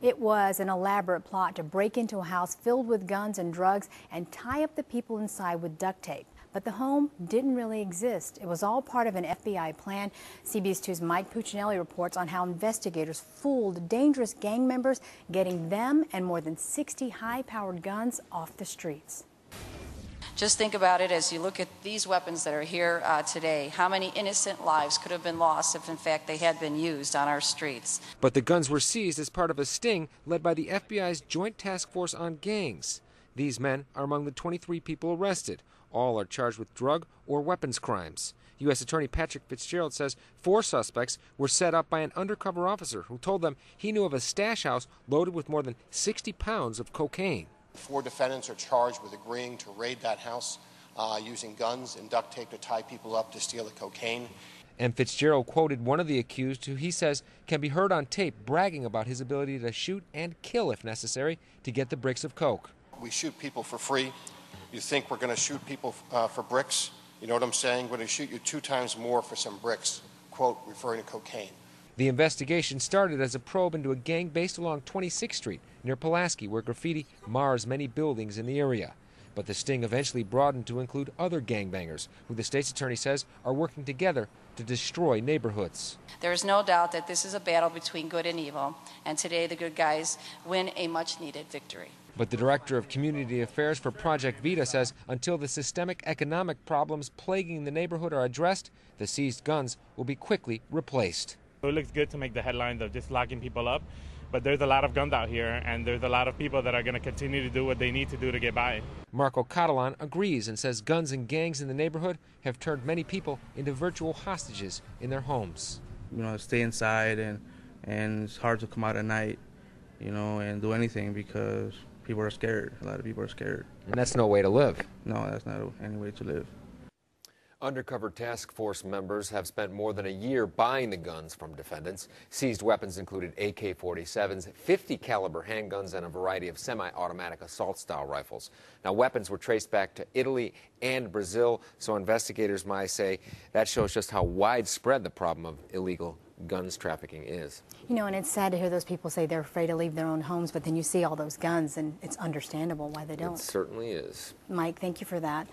It was an elaborate plot to break into a house filled with guns and drugs and tie up the people inside with duct tape. But the home didn't really exist. It was all part of an FBI plan. CBS 2's Mike Puccinelli reports on how investigators fooled dangerous gang members, getting them and more than 60 high-powered guns off the streets. Just think about it as you look at these weapons that are here today. How many innocent lives could have been lost if, in fact, they had been used on our streets? But the guns were seized as part of a sting led by the FBI's Joint Task Force on Gangs. These men are among the 23 people arrested. All are charged with drug or weapons crimes. U.S. Attorney Patrick Fitzgerald says 4 suspects were set up by an undercover officer who told them he knew of a stash house loaded with more than 60 pounds of cocaine. 4 defendants are charged with agreeing to raid that house using guns and duct tape to tie people up to steal the cocaine. And Fitzgerald quoted one of the accused who he says can be heard on tape bragging about his ability to shoot and kill if necessary to get the bricks of coke. We shoot people for free. You think we're going to shoot people for bricks? You know what I'm saying? We're going to shoot you 2 times more for some bricks, quote, referring to cocaine. The investigation started as a probe into a gang based along 26th Street near Pulaski, where graffiti mars many buildings in the area. But the sting eventually broadened to include other gangbangers, who the state's attorney says are working together to destroy neighborhoods. There is no doubt that this is a battle between good and evil, and today the good guys win a much-needed victory. But the director of community affairs for Project Vita says until the systemic economic problems plaguing the neighborhood are addressed, the seized guns will be quickly replaced. It looks good to make the headlines of just locking people up, but there's a lot of guns out here, and there's a lot of people that are going to continue to do what they need to do to get by. Marco Catalan agrees and says guns and gangs in the neighborhood have turned many people into virtual hostages in their homes. You know, stay inside, and it's hard to come out at night, you know, and do anything because people are scared. A lot of people are scared. And that's no way to live. No, that's not any way to live. Undercover task force members have spent more than a year buying the guns from defendants. Seized weapons included AK-47s, 50 caliber handguns, and a variety of semi-automatic assault-style rifles. Now, weapons were traced back to Italy and Brazil, so investigators might say that shows just how widespread the problem of illegal guns trafficking is. You know, and it's sad to hear those people say they're afraid to leave their own homes, but then you see all those guns, and it's understandable why they don't. It certainly is. Mike, thank you for that.